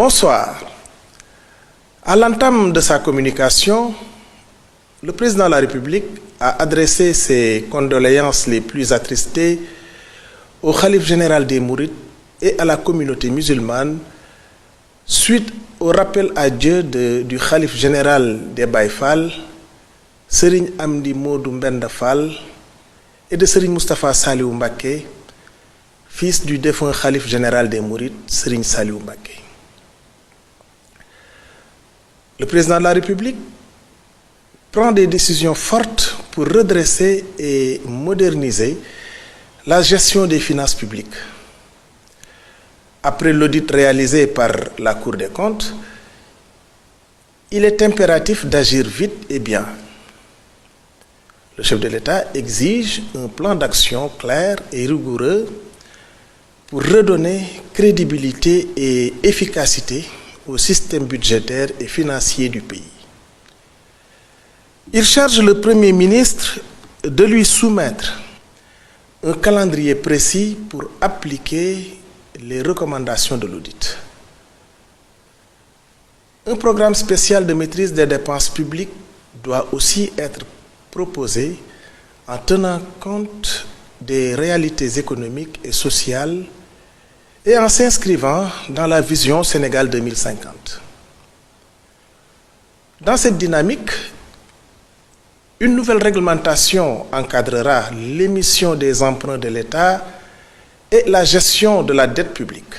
Bonsoir. À l'entame de sa communication, le président de la République a adressé ses condoléances les plus attristées au khalife général des Mourides et à la communauté musulmane suite au rappel à Dieu du khalife général des Baye Fall, Serigne Amdi Modou Mbenda Fall, et de Serigne Moustapha Saliou Mbacké, fils du défunt khalife général des Mourides, Serigne Saliou Mbacké. Le président de la République prend des décisions fortes pour redresser et moderniser la gestion des finances publiques. Après l'audit réalisé par la Cour des comptes, il est impératif d'agir vite et bien. Le chef de l'État exige un plan d'action clair et rigoureux pour redonner crédibilité et efficacité au système budgétaire et financier du pays. Il charge le Premier ministre de lui soumettre un calendrier précis pour appliquer les recommandations de l'audit. Un programme spécial de maîtrise des dépenses publiques doit aussi être proposé en tenant compte des réalités économiques et sociales et en s'inscrivant dans la vision Sénégal 2050. Dans cette dynamique, une nouvelle réglementation encadrera l'émission des emprunts de l'État et la gestion de la dette publique.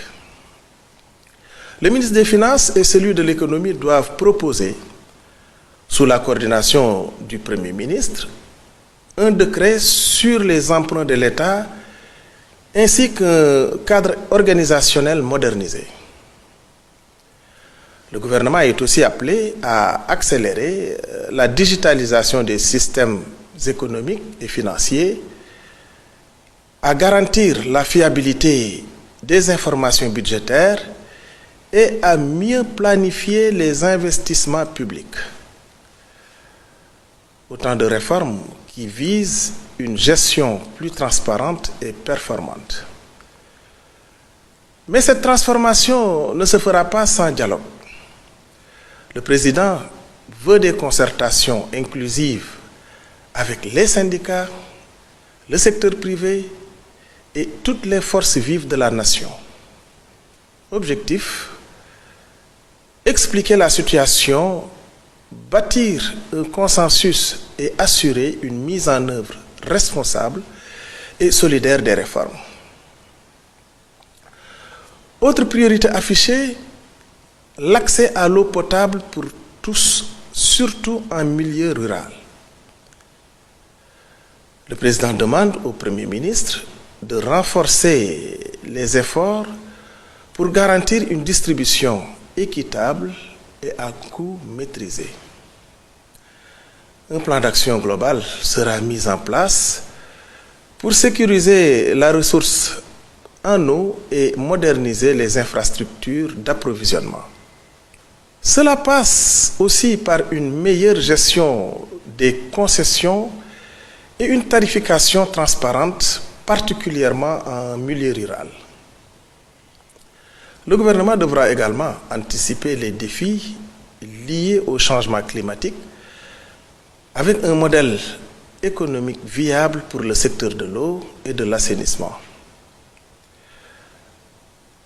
Le ministre des Finances et celui de l'Économie doivent proposer, sous la coordination du Premier ministre, un décret sur les emprunts de l'État ainsi qu'un cadre organisationnel modernisé. Le gouvernement est aussi appelé à accélérer la digitalisation des systèmes économiques et financiers, à garantir la fiabilité des informations budgétaires et à mieux planifier les investissements publics. Autant de réformes qui visent une gestion plus transparente et performante. Mais cette transformation ne se fera pas sans dialogue. Le président veut des concertations inclusives avec les syndicats, le secteur privé et toutes les forces vives de la nation. Objectif: expliquer la situation, bâtir un consensus et assurer une mise en œuvre responsable et solidaire des réformes. Autre priorité affichée, l'accès à l'eau potable pour tous, surtout en milieu rural. Le président demande au Premier ministre de renforcer les efforts pour garantir une distribution équitable et à coût maîtrisé. Un plan d'action global sera mis en place pour sécuriser la ressource en eau et moderniser les infrastructures d'approvisionnement. Cela passe aussi par une meilleure gestion des concessions et une tarification transparente, particulièrement en milieu rural. Le gouvernement devra également anticiper les défis liés au changement climatique avec un modèle économique viable pour le secteur de l'eau et de l'assainissement.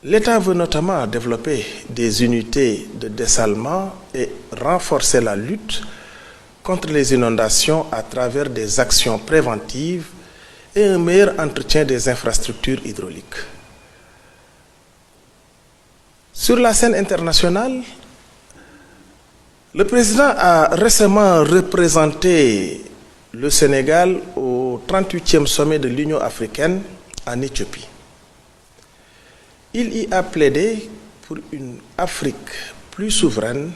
L'État veut notamment développer des unités de dessalement et renforcer la lutte contre les inondations à travers des actions préventives et un meilleur entretien des infrastructures hydrauliques. Sur la scène internationale, le président a récemment représenté le Sénégal au 38e sommet de l'Union africaine en Éthiopie. Il y a plaidé pour une Afrique plus souveraine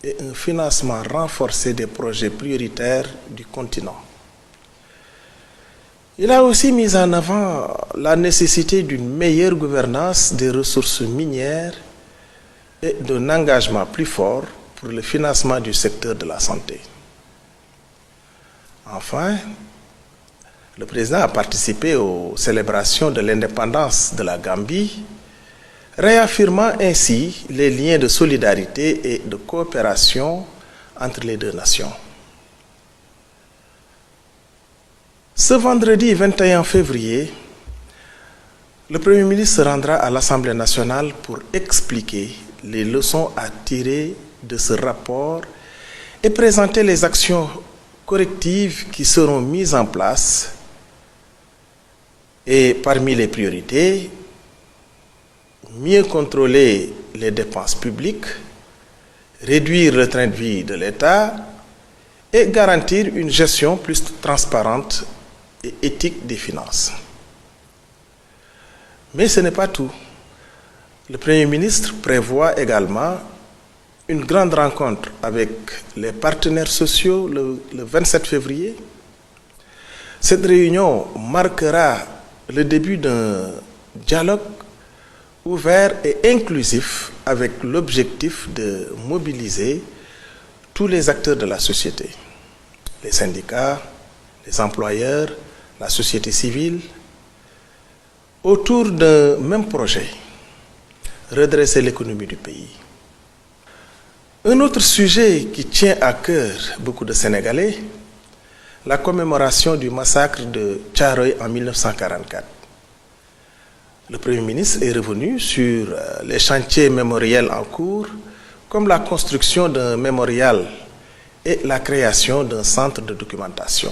et un financement renforcé des projets prioritaires du continent. Il a aussi mis en avant la nécessité d'une meilleure gouvernance des ressources minières et d'un engagement plus fort pour le financement du secteur de la santé. Enfin, le président a participé aux célébrations de l'indépendance de la Gambie réaffirmant ainsi les liens de solidarité et de coopération entre les deux nations. Ce vendredi 21 février, le Premier ministre se rendra à l'Assemblée nationale pour expliquer les leçons à tirer de ce rapport et présenter les actions correctives qui seront mises en place. Et parmi les priorités, mieux contrôler les dépenses publiques, réduire le train de vie de l'État et garantir une gestion plus transparente et éthique des finances. Mais ce n'est pas tout. Le Premier ministre prévoit également une grande rencontre avec les partenaires sociaux le 27 février. Cette réunion marquera le début d'un dialogue ouvert et inclusif avec l'objectif de mobiliser tous les acteurs de la société, les syndicats, les employeurs, la société civile, autour d'un même projet, redresser l'économie du pays. Un autre sujet qui tient à cœur beaucoup de Sénégalais, la commémoration du massacre de Thiaroye en 1944. Le Premier ministre est revenu sur les chantiers mémoriels en cours, comme la construction d'un mémorial et la création d'un centre de documentation.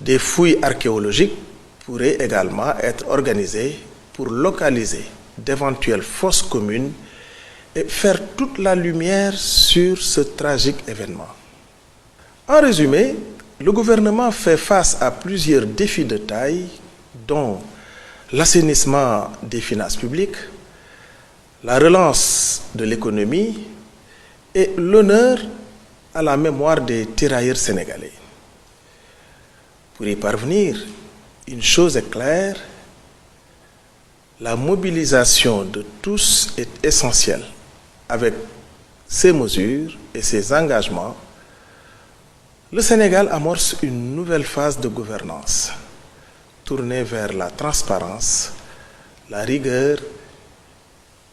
Des fouilles archéologiques pourraient également être organisées pour localiser d'éventuelles fosses communes et faire toute la lumière sur ce tragique événement. En résumé, le gouvernement fait face à plusieurs défis de taille, dont l'assainissement des finances publiques, la relance de l'économie et l'honneur à la mémoire des tirailleurs sénégalais. Pour y parvenir, une chose est claire, la mobilisation de tous est essentielle. Avec ces mesures et ces engagements, le Sénégal amorce une nouvelle phase de gouvernance, tournée vers la transparence, la rigueur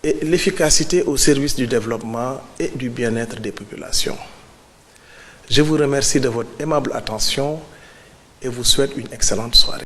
et l'efficacité au service du développement et du bien-être des populations. Je vous remercie de votre aimable attention et vous souhaite une excellente soirée.